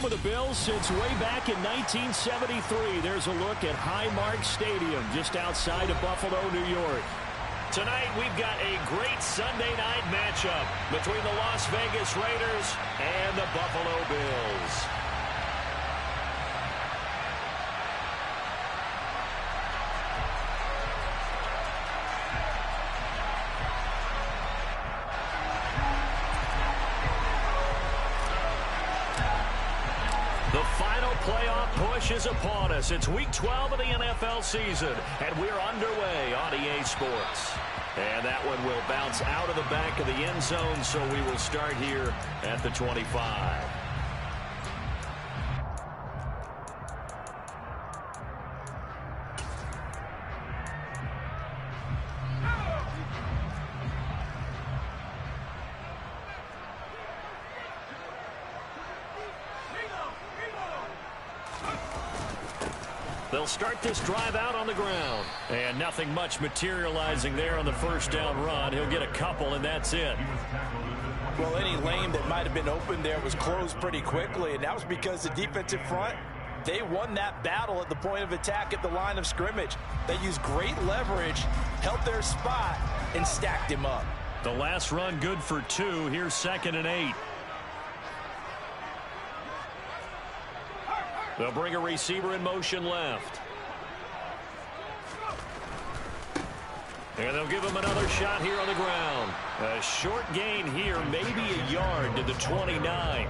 been with the Bills since way back in 1973. There's a look at Highmark Stadium just outside of Buffalo, New York. Tonight, we've got a great Sunday night matchup between the Las Vegas Raiders and the Buffalo Bills. The final playoff push is upon us. It's Week 12 of the NFL season, and we're underway on EA Sports. And that one will bounce out of the back of the end zone, so we will start here at the 25. They'll start this drive out on the ground. And nothing much materializing there on the first down run. He'll get a couple, and that's it. Well, any lane that might have been open there was closed pretty quickly, and that was because the defensive front, they won that battle at the point of attack at the line of scrimmage. They used great leverage, held their spot, and stacked him up. The last run good for 2. Here's 2nd and 8. They'll bring a receiver in motion left. And they'll give him another shot here on the ground. A short gain here, maybe a yard to the 29.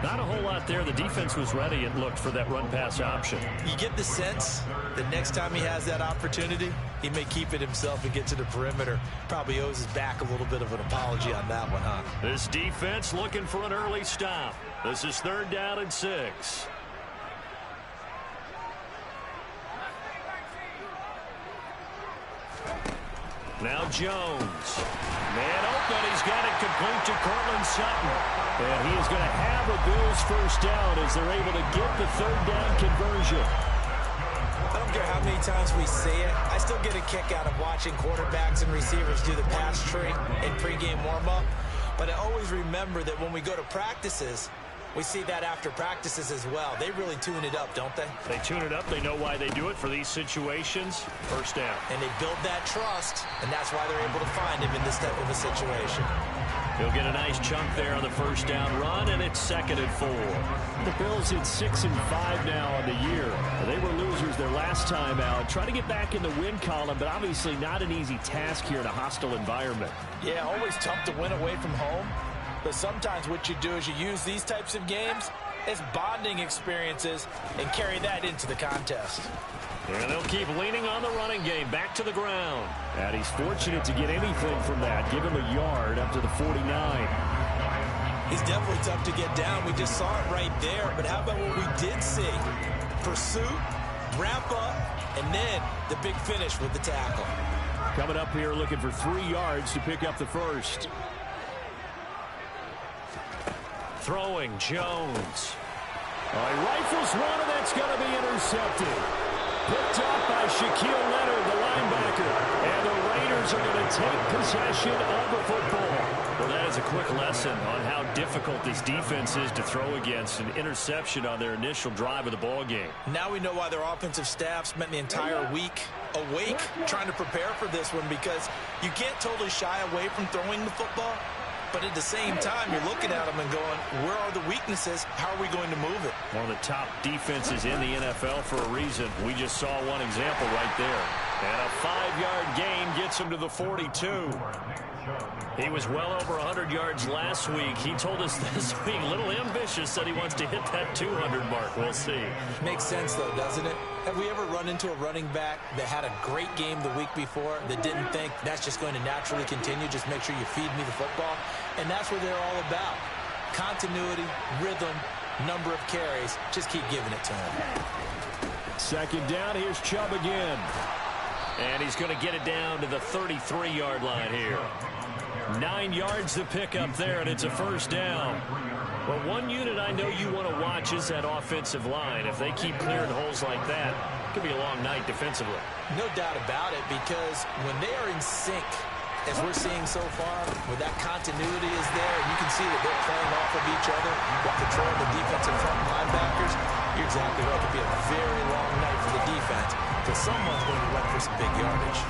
Not a whole lot there. The defense was ready, it looked, for that run-pass option. You get the sense that next time he has that opportunity, he may keep it himself and get to the perimeter. Probably owes his back a little bit of an apology on that one, huh? This defense looking for an early stop. This is 3rd down and 6. Now Jones. Man open. He's got it complete to Cortland Sutton. And he is going to have a Bills first down as they're able to get the 3rd down conversion. I don't care how many times we say it. I still get a kick out of watching quarterbacks and receivers do the pass tree in pregame warm-up. But I always remember that when we go to practices, we see that after practices as well. They really tune it up, don't they? They tune it up. They know why they do it for these situations. First down. And they build that trust, and that's why they're able to find him in this type of a situation. He'll get a nice chunk there on the first down run, and it's 2nd and 4. The Bills hit 6 and 5 now on the year. They were losers their last time out. Trying to get back in the win column, but obviously not an easy task here in a hostile environment. Yeah, always tough to win away from home. But sometimes what you do is you use these types of games as bonding experiences and carry that into the contest. And they'll keep leaning on the running game back to the ground. And he's fortunate to get anything from that. Give him a yard up to the 49. He's definitely tough to get down. We just saw it right there. But how about what we did see? Pursuit, wrap up, and then the big finish with the tackle. Coming up here looking for 3 yards to pick up the first. Throwing, Jones. He rifles one, and that's going to be intercepted. Picked up by Shaquille Leonard, the linebacker. And the Raiders are going to take possession of the football. Well, that is a quick lesson on how difficult this defense is to throw against. An interception on their initial drive of the ball game. Now we know why their offensive staff spent the entire week awake trying to prepare for this one, because you can't totally shy away from throwing the football. But at the same time, you're looking at them and going, where are the weaknesses? How are we going to move it? One of the top defenses in the NFL for a reason. We just saw one example right there. And a 5-yard gain gets him to the 42. He was well over 100 yards last week. He told us this week, a little ambitious, said he wants to hit that 200 mark. We'll see. Makes sense, though, doesn't it? Have we ever run into a running back that had a great game the week before that didn't think that's just going to naturally continue? Just make sure you feed me the football. And that's what they're all about. Continuity, rhythm, number of carries. Just keep giving it to him. 2nd down. Here's Chubb again. And he's going to get it down to the 33-yard line here. 9 yards to pick up there, and it's a first down. Well, one unit I know you want to watch is that offensive line. If they keep clearing holes like that, it could be a long night defensively. No doubt about it, because when they are in sync, as we're seeing so far, where that continuity is there, and you can see that they're playing off of each other while controlling the defensive exactly right. It could be a very long night for the defense because someone's going to run for some big yardage.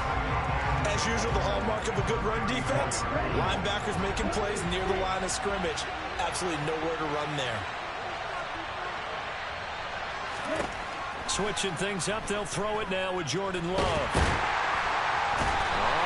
As usual, the hallmark of a good run defense, linebackers making plays near the line of scrimmage. Absolutely nowhere to run there. Switching things up, they'll throw it now with Jordan Love.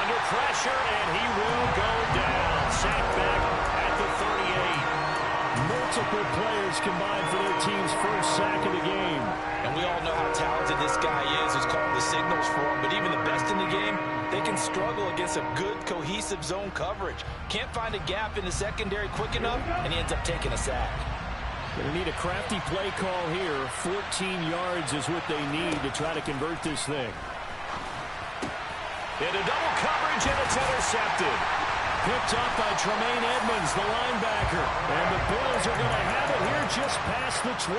Under pressure, and he will go down. Sacked back at the 38. Multiple players combined for their team's first sack of the game. And we all know how talented this guy is, who's called the signals for him. But even the best in the game, they can struggle against a good, cohesive zone coverage. Can't find a gap in the secondary quick enough, and he ends up taking a sack. Going to need a crafty play call here. 14 yards is what they need to try to convert this thing. Into double coverage, and it's intercepted. Picked up by Tremaine Edmonds, the linebacker. And the Bills are going to have it here just past the 25.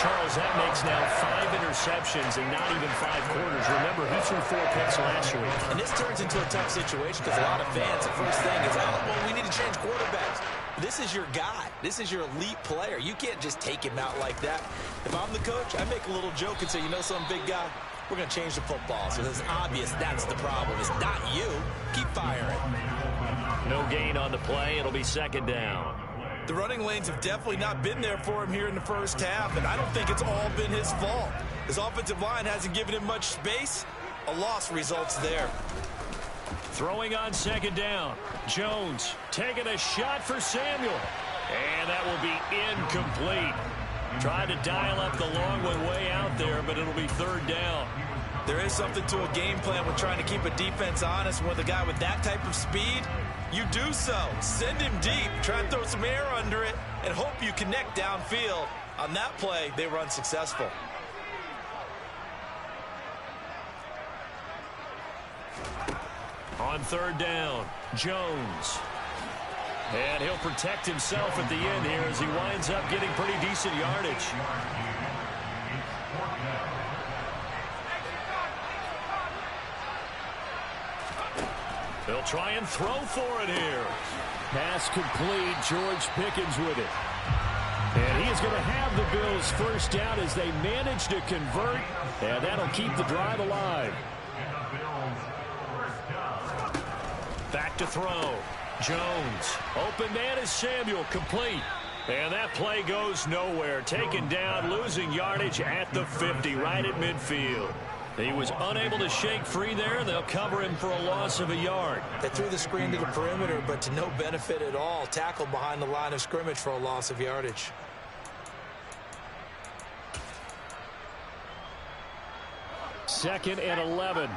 Charles, that makes now 5 interceptions and not even 5 quarters. Remember, he threw 4 picks last week. And this turns into a tough situation because a lot of fans, the first thing is, oh, well, we need to change quarterbacks. This is your guy. This is your elite player. You can't just take him out like that. If I'm the coach, I make a little joke and say, you know something, big guy? We're going to change the football. So it's obvious that's the problem. It's not you. Keep firing. No gain on the play. It'll be second down. The running lanes have definitely not been there for him here in the first half, and I don't think it's all been his fault. His offensive line hasn't given him much space. A loss results there. Throwing on second down. Jones taking a shot for Samuel. And that will be incomplete. Tried to dial up the long one way out there, but it'll be third down. There is something to a game plan with trying to keep a defense honest. With a guy with that type of speed, you do so. Send him deep, try and throw some air under it, and hope you connect downfield. On that play, they were unsuccessful. On third down, Jones. And he'll protect himself at the end here as he winds up getting pretty decent yardage. They'll try and throw for it here. Pass complete. George Pickens with it. And he is going to have the Bills first down as they manage to convert. And that'll keep the drive alive. Back to throw. Jones. Open man is Samuel. Complete. And that play goes nowhere. Taken down, losing yardage at the 50, right at midfield. He was unable to shake free there. They'll cover him for a loss of a yard. They threw the screen to the perimeter, but to no benefit at all. Tackled behind the line of scrimmage for a loss of yardage. Second and 11.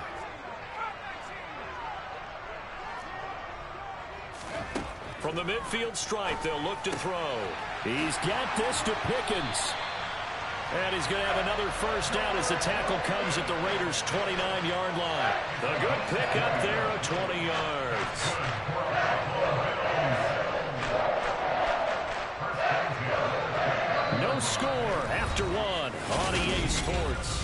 From the midfield stripe, they'll look to throw. He's got this to Pickens. And he's going to have another first down as the tackle comes at the Raiders' 29-yard line. A good pickup there of 20 yards. No score after one on EA Sports.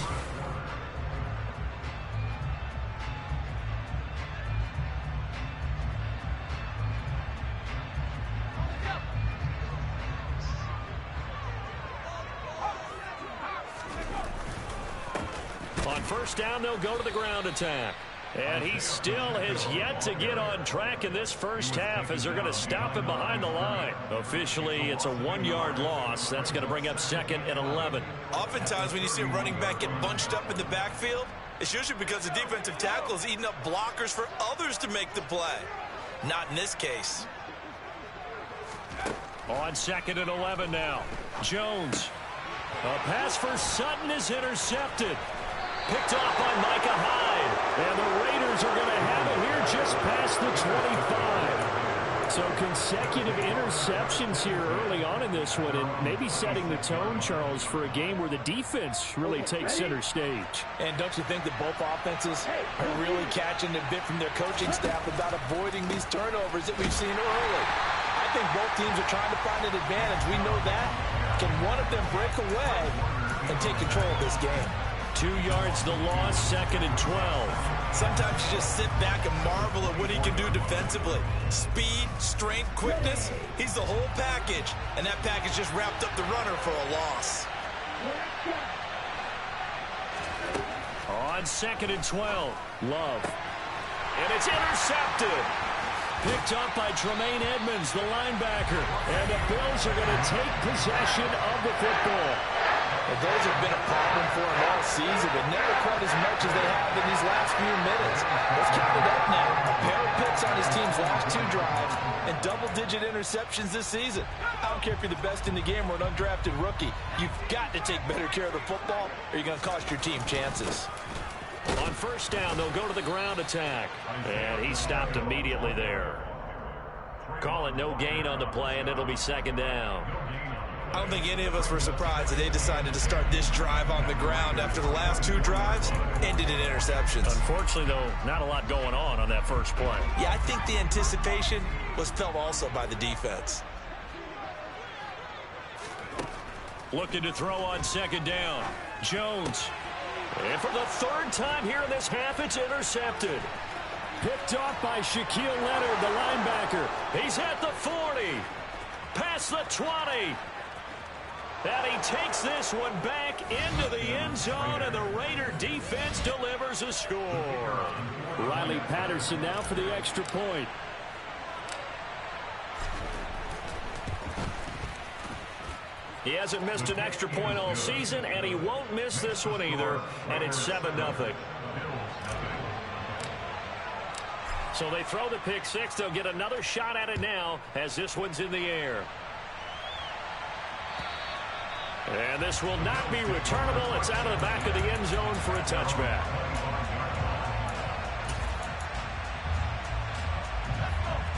On first down, they'll go to the ground attack. And he still has yet to get on track in this first half as they're going to stop him behind the line. Officially, it's a 1-yard loss. That's going to bring up second and 11. Oftentimes, when you see a running back get bunched up in the backfield, it's usually because the defensive tackle is eating up blockers for others to make the play. Not in this case. On second and 11 now. Jones. A pass for Sutton is intercepted. Picked off by Micah Hyde. And the Raiders are going to have it here just past the 25. So consecutive interceptions here early on in this one, and maybe setting the tone, Charles, for a game where the defense really takes center stage. And don't you think that both offenses are really catching a bit from their coaching staff about avoiding these turnovers that we've seen early? I think both teams are trying to find an advantage. We know that. Can one of them break away and take control of this game? 2 yards the loss, second and 12. Sometimes you just sit back and marvel at what he can do defensively. Speed, strength, quickness, he's the whole package. And that package just wrapped up the runner for a loss. On 2nd and 12, Love. And it's intercepted. Picked up by Tremaine Edmonds, the linebacker. And the Bills are going to take possession of the football. Well, those have been a problem for him all season, but never quite as much as they have in these last few minutes. Let's count it up now. A pair of picks on his team's last 2 drives and double-digit interceptions this season. I don't care if you're the best in the game or an undrafted rookie. You've got to take better care of the football or you're going to cost your team chances. On 1st down, they'll go to the ground attack. And he stopped immediately there. Call it no gain on the play, and it'll be 2nd down. I don't think any of us were surprised that they decided to start this drive on the ground after the last 2 drives ended in interceptions. Unfortunately, though, not a lot going on that first play. Yeah, I think the anticipation was felt also by the defense. Looking to throw on 2nd down. Jones. And for the 3rd time here in this half, it's intercepted. Picked off by Shaquille Leonard, the linebacker. He's at the 40. Past the 20. And he takes this one back into the end zone, and the Raider defense delivers a score. Riley Patterson now for the extra point. He hasn't missed an extra point all season, and he won't miss this one either, and it's 7-0. So they throw the pick 6. They'll get another shot at it now as this one's in the air. And this will not be returnable. It's out of the back of the end zone for a touchback.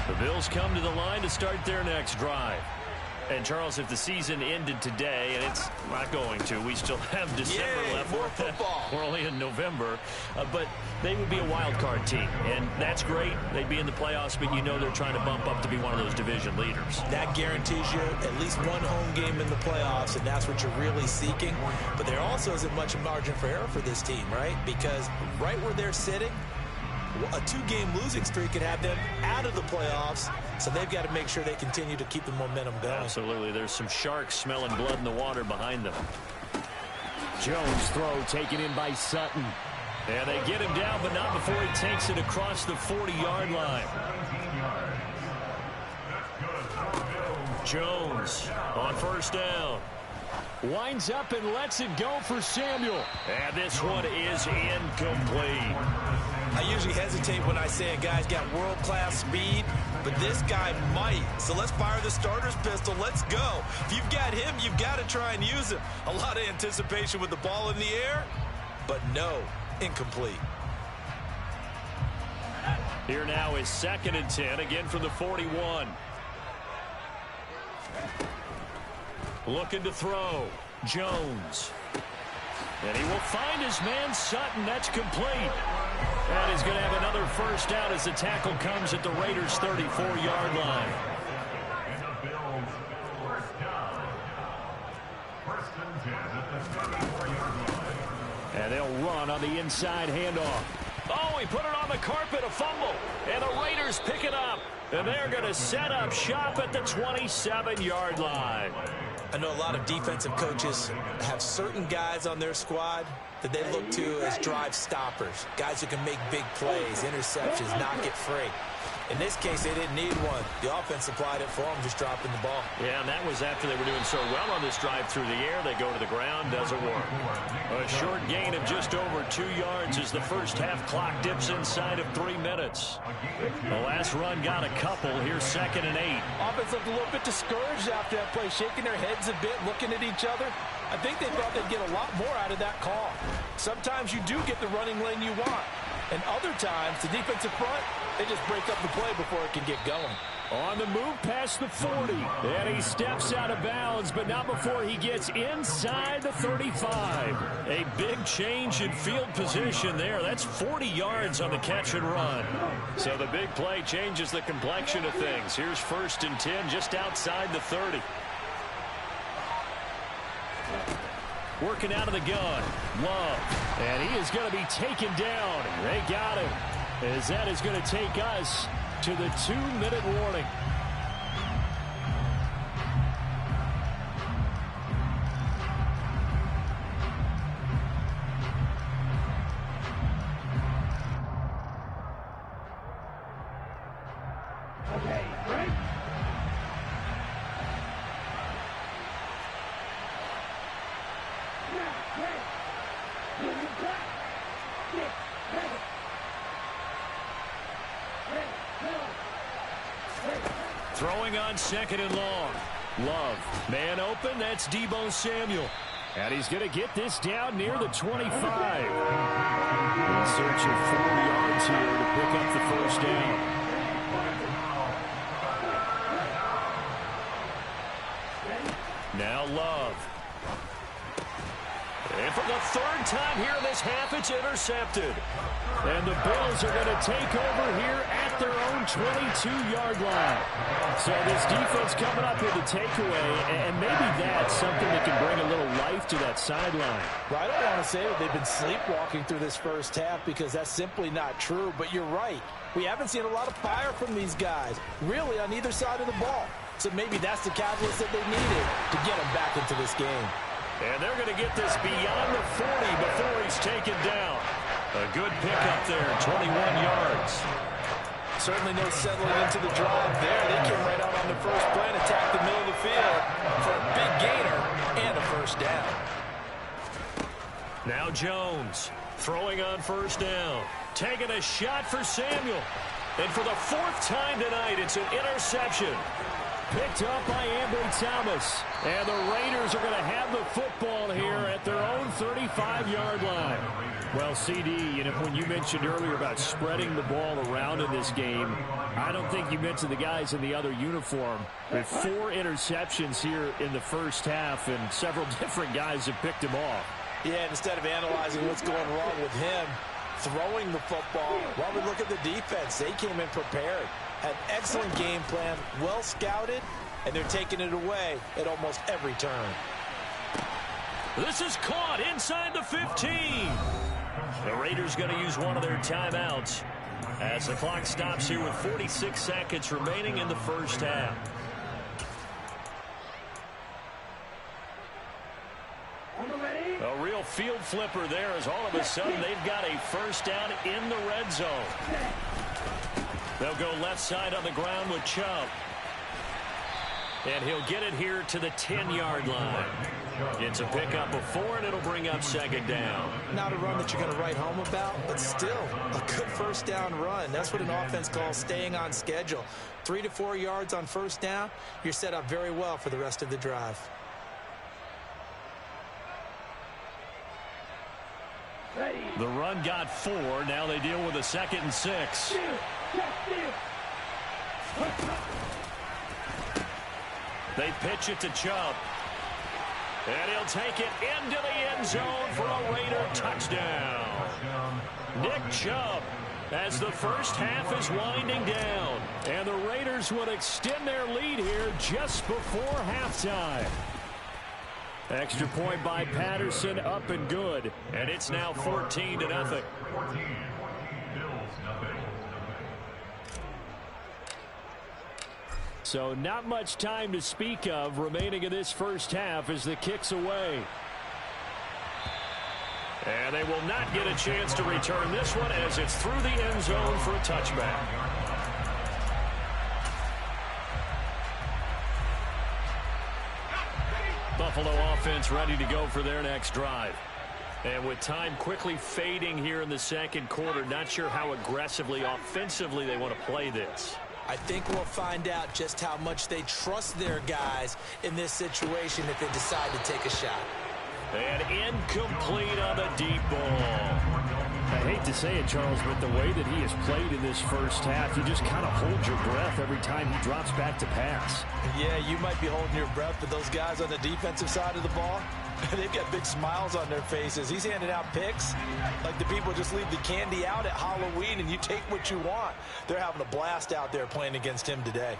The Bills come to the line to start their next drive. And, Charles, if the season ended today, and it's not going to, we still have December left. More football. We're only in November. But they would be a wild card team, and that's great. They'd be in the playoffs, but you know they're trying to bump up to be one of those division leaders. That guarantees you at least one home game in the playoffs, and that's what you're really seeking. But there also isn't much margin for error for this team, right? Because right where they're sitting, a 2-game losing streak could have them out of the playoffs, so they've got to make sure they continue to keep the momentum going. Absolutely. There's some sharks smelling blood in the water behind them. Jones throw taken in by Sutton. And they get him down, but not before he takes it across the 40-yard line. Jones on 1st down. Winds up and lets it go for Samuel. And this one is incomplete. I usually hesitate when I say a guy's got world-class speed, but this guy might. So let's fire the starter's pistol. Let's go. If you've got him, you've got to try and use him. A lot of anticipation with the ball in the air, but no, incomplete. Here now is 2nd and 10, again from the 41. Looking to throw. Jones. And he will find his man Sutton. That's complete. And he's going to have another 1st down as the tackle comes at the Raiders' 34-yard line. And they'll run on the inside handoff. Oh, he put it on the carpet, a fumble. And the Raiders pick it up. And they're going to set up shop at the 27-yard line. I know a lot of defensive coaches have certain guys on their squad that they look to as drive stoppers, guys who can make big plays, interceptions, knock it free. In this case, they didn't need one. The offense supplied it for them, just dropping the ball. Yeah, and that was after they were doing so well on this drive through the air. They go to the ground, doesn't work. A short gain of just over 2 yards as the first half clock dips inside of 3 minutes. The last run got a couple. Here's 2nd and 8. Offense looked a little bit discouraged after that play, shaking their heads a bit, looking at each other. I think they thought they'd get a lot more out of that call. Sometimes you do get the running lane you want. And other times, the defensive front, they just break up the play before it can get going. On the move past the 40. And he steps out of bounds, but not before he gets inside the 35. A big change in field position there. That's 40 yards on the catch and run. So the big play changes the complexion of things. Here's 1st and 10 just outside the 30. Working out of the gun. Love. And he is going to be taken down. They got him. As that is going to take us to the 2-minute warning. Throwing on second and long. Love. Man open. That's Deebo Samuel. And he's going to get this down near the 25. In search of 4 yards here to pick up the first down. Now Love. And for the third time here in this half, it's intercepted. And the Bills are going to take over here at their own 22-yard line. So this defense coming up with a takeaway, and maybe that's something that can bring a little life to that sideline. Well, I don't want to say that they've been sleepwalking through this first half because that's simply not true, but you're right. We haven't seen a lot of fire from these guys, really on either side of the ball. So maybe that's the catalyst that they needed to get them back into this game. And they're going to get this beyond the 40 before he's taken down. A good pickup there, 21 yards. Certainly no settling into the drive there. They came right out on the first play and attacked the middle of the field for a big gainer and a first down. Now Jones throwing on first down. Taking a shot for Samuel. And for the 4th time tonight, it's an interception. Picked up by Ambry Thomas. And the Raiders are going to have the football here at their own 35-yard line. Well, CD, when you mentioned earlier about spreading the ball around in this game, I don't think you mentioned the guys in the other uniform. With 4 interceptions here in the first half, and several different guys have picked him off. Yeah, and instead of analyzing what's going wrong with him, throwing the football, while we look at the defense, they came in prepared. Had excellent game plan, well scouted, and they're taking it away at almost every turn. This is caught inside the 15. The Raiders going to use one of their timeouts as the clock stops here with 46 seconds remaining in the first half. A real field flipper there as all of a sudden they've got a first down in the red zone. They'll go left side on the ground with Chubb. And he'll get it here to the 10-yard line. It's a pickup of 4, and it'll bring up second down. Not a run that you're going to write home about, but still a good first down run. That's what an offense calls staying on schedule. 3 to 4 yards on first down, you're set up very well for the rest of the drive. The run got 4. Now they deal with a 2nd and 6. They pitch it to Chubb. And he'll take it into the end zone for a Raider touchdown. Nick Chubb as the first half is winding down. And the Raiders would extend their lead here just before halftime. Extra point by Patterson, up and good. And it's now 14-0. So not much time to speak of remaining in this first half as the kick's away. And they will not get a chance to return this one as it's through the end zone for a touchback. Buffalo offense ready to go for their next drive. And with time quickly fading here in the second quarter, not sure how aggressively, offensively they want to play this. I think we'll find out just how much they trust their guys in this situation if they decide to take a shot. And incomplete on the deep ball. I hate to say it, Charles, but the way that he has played in this first half, you just kind of hold your breath every time he drops back to pass. Yeah, you might be holding your breath, but those guys on the defensive side of the ball, they've got big smiles on their faces. He's handing out picks like the people just leave the candy out at Halloween and you take what you want. They're having a blast out there playing against him today.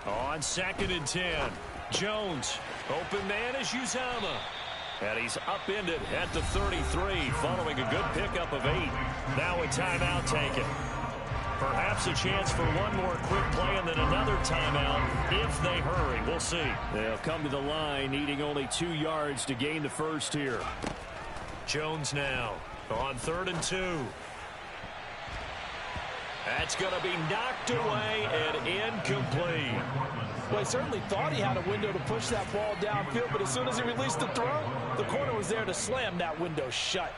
On 2nd and 10, Jones, open man is Uzama. And he's upended at the 33 following a good pickup of 8. Now a timeout taken. Perhaps a chance for one more quick play and then another timeout if they hurry. We'll see. They'll come to the line needing only 2 yards to gain the first here. Jones now on 3rd and 2. That's going to be knocked away and incomplete. Well, he certainly thought he had a window to push that ball downfield, but as soon as he released the throw, the corner was there to slam that window shut.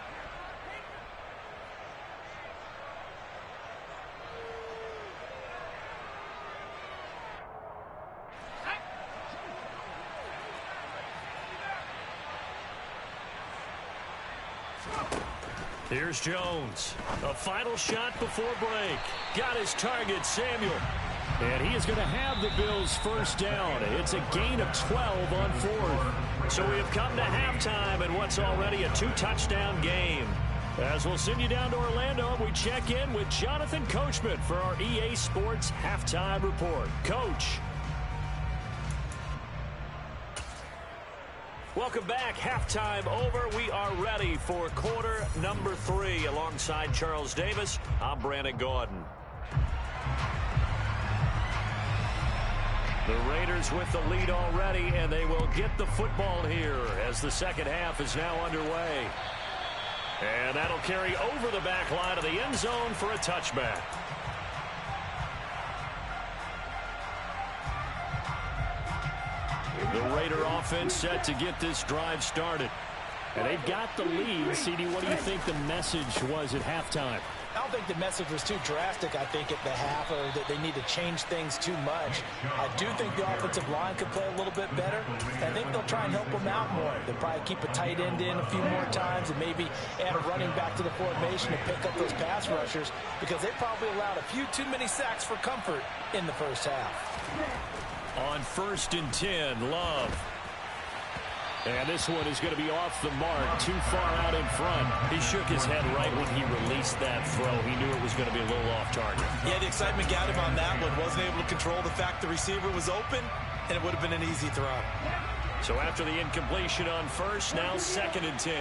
Here's Jones. A final shot before break. Got his target, Samuel. And he is going to have the Bills first down. It's a gain of 12 on fourth. So we have come to halftime in what's already a 2-touchdown game. As we'll send you down to Orlando, we check in with Jonathan Coachman for our EA Sports Halftime Report. Coach. Welcome back. Halftime over. We are ready for quarter number 3. Alongside Charles Davis, I'm Brandon Gordon. The Raiders with the lead already, and they will get the football here as the second half is now underway. And that'll carry over the back line of the end zone for a touchback. The Raider offense set to get this drive started. And they've got the lead. CD, what do you think the message was at halftime? I don't think the message was too drastic, I think, at the half, or that they need to change things too much. I do think the offensive line could play a little bit better. I think they'll try and help them out more. They'll probably keep a tight end in a few more times and maybe add a running back to the formation to pick up those pass rushers, because they probably allowed a few too many sacks for comfort in the first half. On 1st and 10, Love. And this one is going to be off the mark, too far out in front. He shook his head right when he released that throw. He knew it was going to be a little off target. Yeah, the excitement got him on that one. Wasn't able to control the fact the receiver was open, and it would have been an easy throw. So after the incompletion on 1st, now 2nd and 10.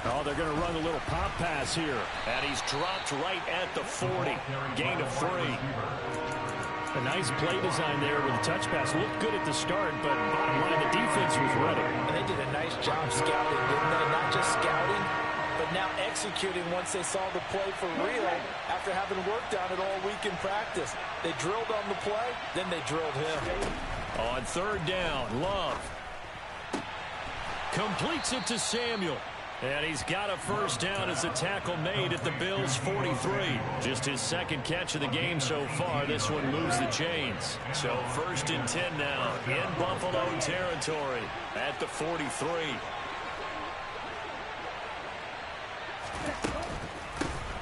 Oh, they're going to run a little pop pass here. And he's dropped right at the 40. Gain of 3. A nice play design there with the touch pass. Looked good at the start, but bottom line, the defense was ready. And they did a nice job scouting, didn't they? Not just scouting, but now executing once they saw the play for real after having worked on it all week in practice. They drilled on the play, then they drilled him. On 3rd down, Love completes it to Samuel. And he's got a first down as the tackle made at the Bills' 43. Just his 2nd catch of the game so far. This one moves the chains. So 1st and 10 now in Buffalo territory at the 43.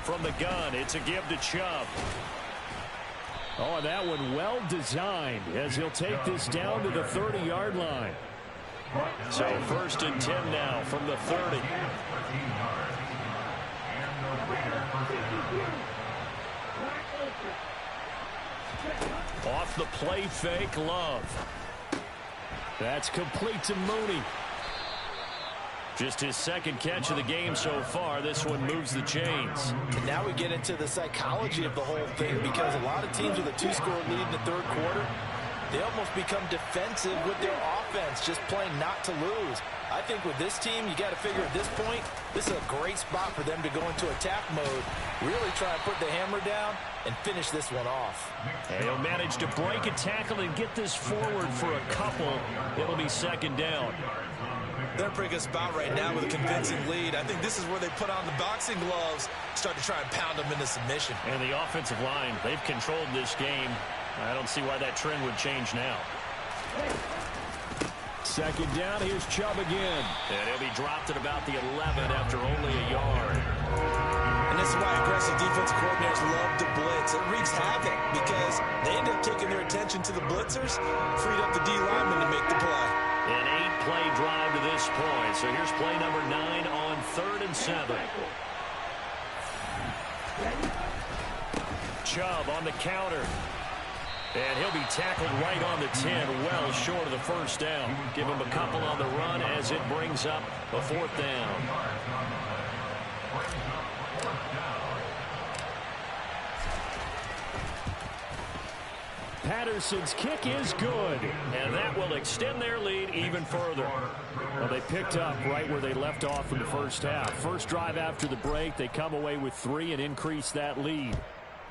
From the gun, it's a give to Chubb. Oh, and that one well designed as he'll take this down to the 30-yard line. So 1st and 10 now from the 30. Off the play fake, Love. That's complete to Mooney. Just his 2nd catch of the game so far. This one moves the chains. And now we get into the psychology of the whole thing, because a lot of teams with a 2-score lead in the 3rd quarter, they almost become defensive with their offense, just playing not to lose. I think with this team, you got to figure at this point, this is a great spot for them to go into attack mode, really try and put the hammer down and finish this one off. And he'll manage to break a tackle and get this forward for a couple. It'll be 2nd down. They're in a pretty good spot right now with a convincing lead. I think this is where they put on the boxing gloves, start to try and pound them into submission. And the offensive line, they've controlled this game. I don't see why that trend would change now. 2nd down, here's Chubb again. And he'll be dropped at about the 11 after only a yard. And this is why aggressive defensive coordinators love to blitz. It wreaks havoc because they end up taking their attention to the blitzers, freed up the D lineman to make the play. An 8-play drive to this point. So here's play number 9 on 3rd and 7. Chubb on the counter. And he'll be tackled right on the 10, well short of the first down. Give him a couple on the run as it brings up a 4th down. Patterson's kick is good, and that will extend their lead even further. Well, they picked up right where they left off in the first half. First drive after the break, they come away with 3 and increase that lead.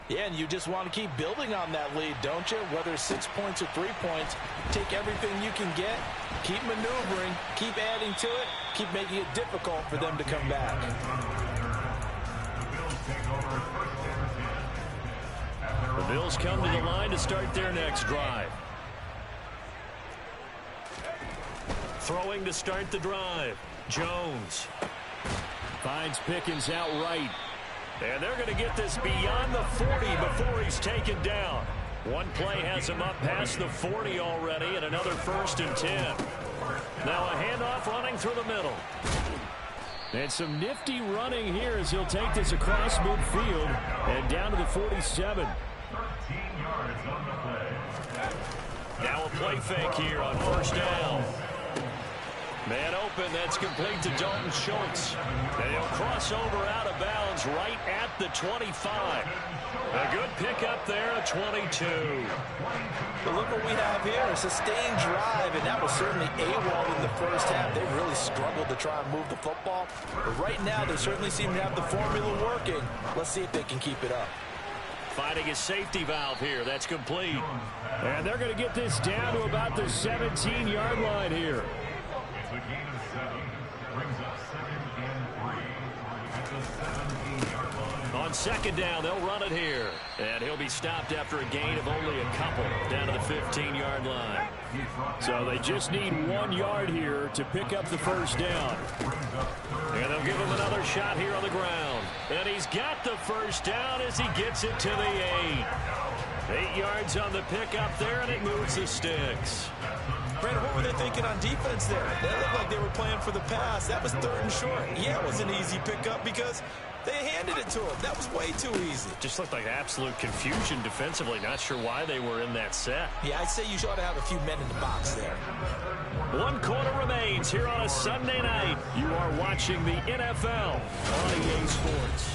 Yeah, and you just want to keep building on that lead, don't you? Whether it's 6 points or 3 points, take everything you can get, keep maneuvering, keep adding to it, keep making it difficult for them to come back. The Bills come to the line to start their next drive. Throwing to start the drive. Jones finds Pickens out right. And they're going to get this beyond the 40 before he's taken down. One play has him up past the 40 already, and another 1st and 10. Now a handoff running through the middle. And some nifty running here as he'll take this across midfield and down to the 47. 13 yards on the play. Now a play fake here on 1st down. Man open, that's complete to Dalton Schultz. And he'll cross over out of bounds right at the 25. A good pickup there, a 22. But look what we have here, a sustained drive, and that was certainly AWOL in the first half. They really struggled to try and move the football. But right now, they certainly seem to have the formula working. Let's see if they can keep it up. Finding a safety valve here, that's complete. And they're going to get this down to about the 17-yard line here. It's a gain of 7. Brings up 2nd and 3 at the 17-yard line. On 2nd down, they'll run it here. And he'll be stopped after a gain of only a couple down to the 15-yard line. So they just need 1 yard here to pick up the 1st down. And they'll give him another shot here on the ground. And he's got the 1st down as he gets it to the 8. 8 yards on the pickup there, and it moves the sticks. Brandon, what were they thinking on defense there? They looked like they were playing for the pass. That was 3rd and short. Yeah, it was an easy pickup because they handed it to him. That was way too easy. Just looked like absolute confusion defensively. Not sure why they were in that set. Yeah, I'd say you ought to have a few men in the box there. 1 quarter remains here on a Sunday night. You are watching the NFL on EA Sports.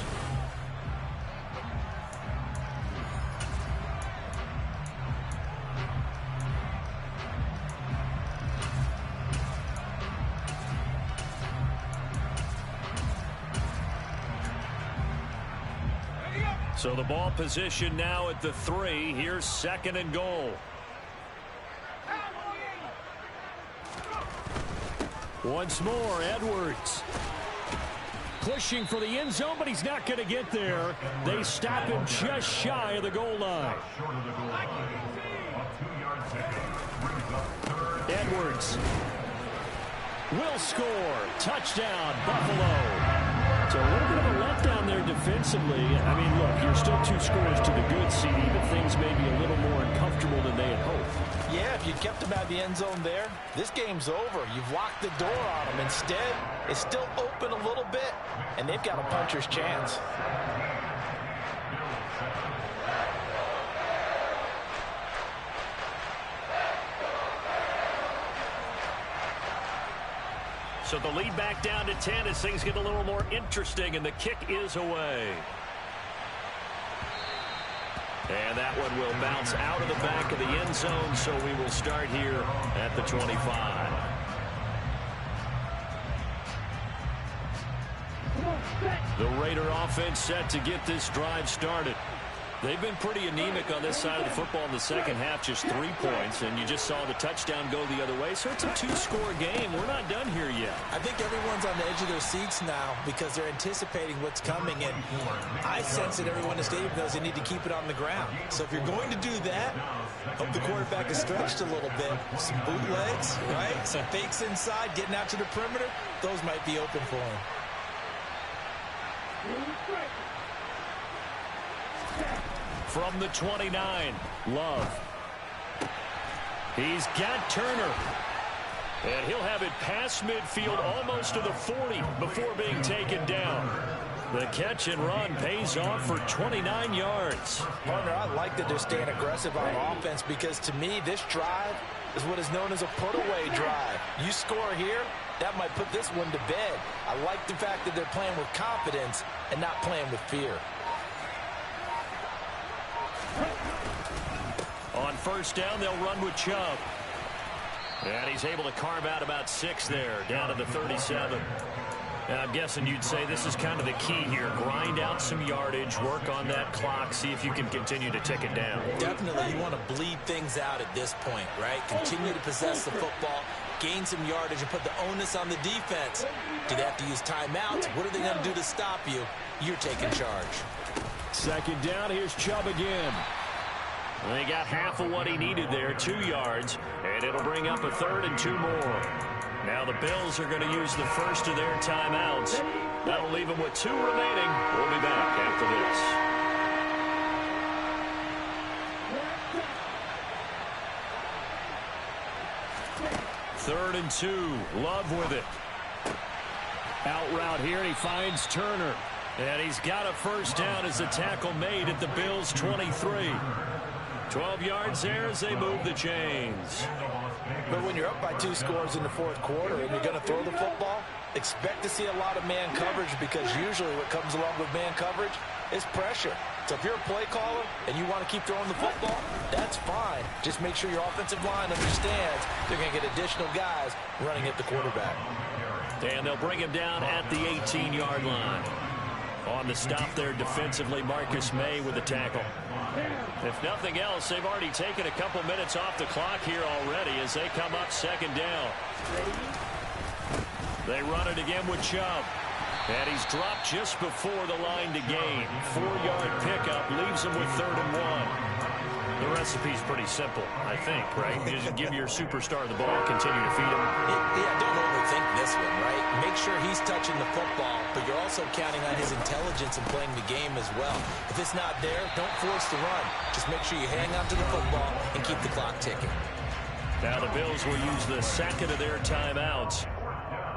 So the ball position now at the 3. Here's 2nd and goal. Once more, Edwards. Pushing for the end zone, but he's not going to get there. They stop him just shy of the goal line. Edwards will score. Touchdown, Buffalo. So a little bit of a letdown there defensively. I mean, look, you're still 2 scores to the good, CD, but things may be a little more uncomfortable than they had hoped. Yeah, if you kept them out of the end zone there, this game's over. You've locked the door on them. Instead, it's still open a little bit, and they've got a puncher's chance. So the lead back down to 10 as things get a little more interesting, and the kick is away. And that one will bounce out of the back of the end zone, so we will start here at the 25. The Raider offense set to get this drive started. They've been pretty anemic on this side of the football in the second half, just 3 points, and you just saw the touchdown go the other way. So it's a 2-score game. We're not done here yet. I think everyone's on the edge of their seats now because they're anticipating what's coming, and I sense that everyone in the stadium knows they need to keep it on the ground. So if you're going to do that, hope the quarterback is stretched a little bit. Some bootlegs, right? Some fakes inside, getting out to the perimeter. Those might be open for him. From the 29, Love. He's got Turner. And he'll have it past midfield almost to the 40 before being taken down. The catch and run pays off for 29 yards. Partner, I like that they're staying aggressive on offense because to me this drive is what is known as a put-away drive. You score here, that might put this one to bed. I like the fact that they're playing with confidence and not playing with fear. On 1st down, they'll run with Chubb. And he's able to carve out about 6 there, down to the 37. And I'm guessing you'd say this is kind of the key here. Grind out some yardage, work on that clock, see if you can continue to tick it down. Definitely, you want to bleed things out at this point, right? Continue to possess the football, gain some yardage, and put the onus on the defense. Do they have to use timeouts? What are they going to do to stop you? You're taking charge. Second down, here's Chubb again. They got half of what he needed there, 2 yards, and it'll bring up a 3rd and 2 more. Now the Bills are going to use the first of their timeouts. That'll leave them with 2 remaining. We'll be back after this. 3rd and 2. Love with it. Out route here, and he finds Turner. And he's got a first down as the tackle made at the Bills' 23. 12 yards there as they move the chains. But when you're up by 2 scores in the 4th quarter and you're going to throw the football, expect to see a lot of man coverage, because usually what comes along with man coverage is pressure. So if you're a play caller and you want to keep throwing the football, that's fine. Just make sure your offensive line understands they're going to get additional guys running at the quarterback. And they'll bring him down at the 18-yard line. On the stop there defensively, Marcus May with the tackle. If nothing else, they've already taken a couple minutes off the clock here already as they come up 2nd down. They run it again with Chubb. And he's dropped just before the line to gain. 4-yard pickup leaves him with 3rd and 1. The recipe's pretty simple, I think, right? You just give your superstar the ball, continue to feed him. Yeah, don't overthink this one, right? Make sure he's touching the football, but you're also counting on his intelligence and playing the game as well. If it's not there, don't force the run. Just make sure you hang on to the football and keep the clock ticking. Now the Bills will use the 2nd of their timeouts.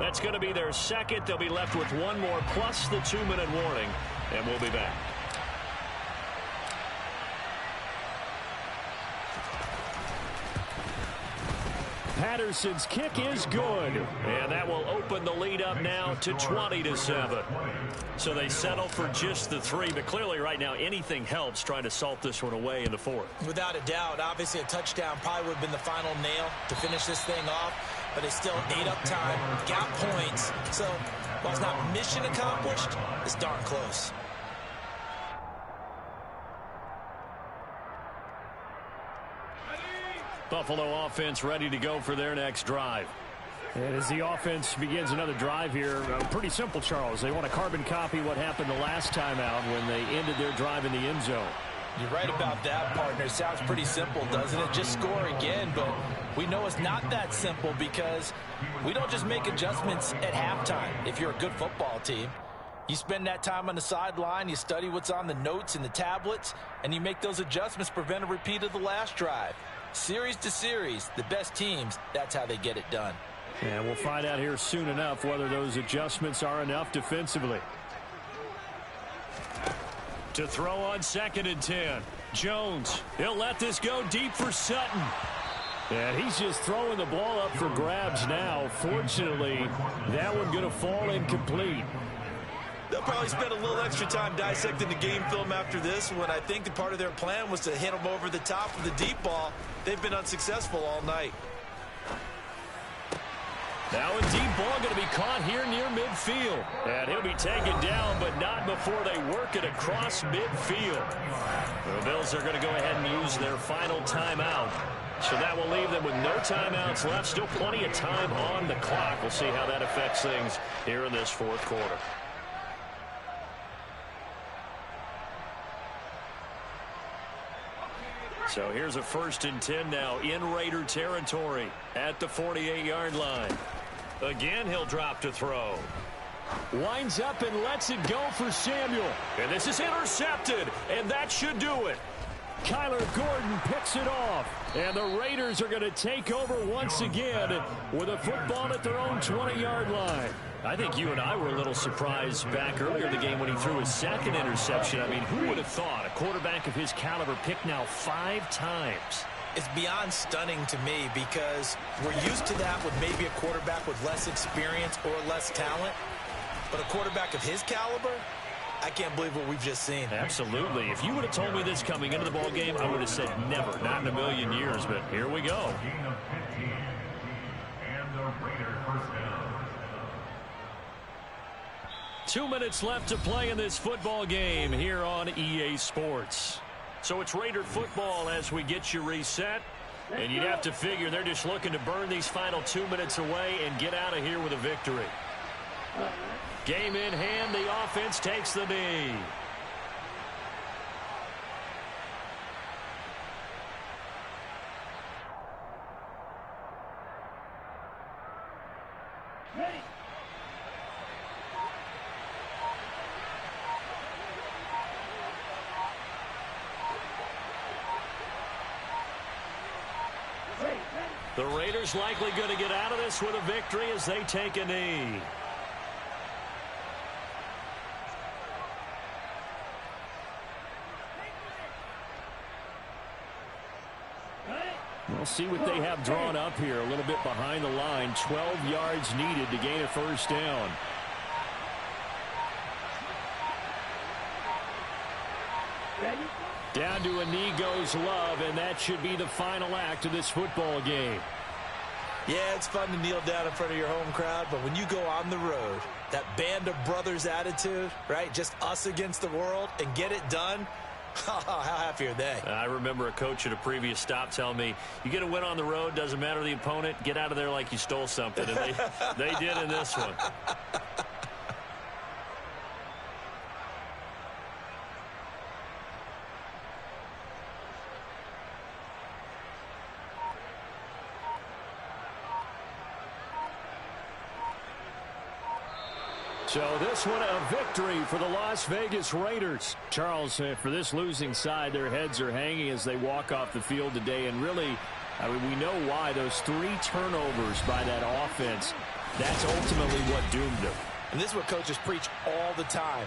That's going to be their 2nd. They'll be left with 1 more plus the 2-minute warning, and we'll be back. Patterson's kick is good, and that will open the lead up now to 20-7. So they settle for just the 3, but clearly right now anything helps trying to salt this one away in the 4th. Without a doubt, obviously a touchdown probably would have been the final nail to finish this thing off, but they still ate up time, got points. So while it's not mission accomplished, it's darn close. Buffalo offense ready to go for their next drive. And as the offense begins another drive here, pretty simple, Charles. They want to carbon copy what happened the last time out when they ended their drive in the end zone. You're right about that, partner. It sounds pretty simple, doesn't it? Just score again, but we know it's not that simple because we don't just make adjustments at halftime if you're a good football team. You spend that time on the sideline, you study what's on the notes and the tablets, and you make those adjustments to prevent a repeat of the last drive. Series to series, the best teams, that's how they get it done. And we'll find out here soon enough whether those adjustments are enough defensively. To throw on 2nd and 10. Jones, he'll let this go deep for Sutton. And he's just throwing the ball up for grabs now. Fortunately, that one going to fall incomplete. They'll probably spend a little extra time dissecting the game film after this one. I think that part of their plan was to hit them over the top of the deep ball. They've been unsuccessful all night. Now a deep ball going to be caught here near midfield. And he'll be taken down, but not before they work it across midfield. The Bills are going to go ahead and use their final timeout. So that will leave them with no timeouts left. Still plenty of time on the clock. We'll see how that affects things here in this 4th quarter. So here's a 1st and 10 now in Raider territory at the 48-yard line. Again, he'll drop to throw. Winds up and lets it go for Samuel. And this is intercepted, and that should do it. Kyler Gordon picks it off. And the Raiders are going to take over once again with a football at their own 20-yard line. I think you and I were a little surprised back earlier in the game when he threw his 2nd interception. I mean, who would have thought a quarterback of his caliber picked now 5 times? It's beyond stunning to me because we're used to that with maybe a quarterback with less experience or less talent. But a quarterback of his caliber, I can't believe what we've just seen. Absolutely. If you would have told me this coming into the ball game, I would have said never, not in a million years. But here we go. 2 minutes left to play in this football game here on EA Sports. So it's Raider football as we get you reset. And you'd have to figure they're just looking to burn these final 2 minutes away and get out of here with a victory. Game in hand, the offense takes the knee. The Raiders likely going to get out of this with a victory as they take a knee. We'll see what they have drawn up here. A little bit behind the line. 12 yards needed to gain a first down. Down to a knee goes Love, and that should be the final act of this football game. Yeah, it's fun to kneel down in front of your home crowd, but when you go on the road, that band of brothers attitude, right, just us against the world, and get it done, how happy are they? I remember a coach at a previous stop telling me, you get a win on the road, doesn't matter the opponent, get out of there like you stole something, and they did in this one. So this one a victory for the Las Vegas Raiders. Charles, for this losing side, their heads are hanging as they walk off the field today. And really, I mean, we know why. Those 3 turnovers by that offense, that's ultimately what doomed them. And this is what coaches preach all the time.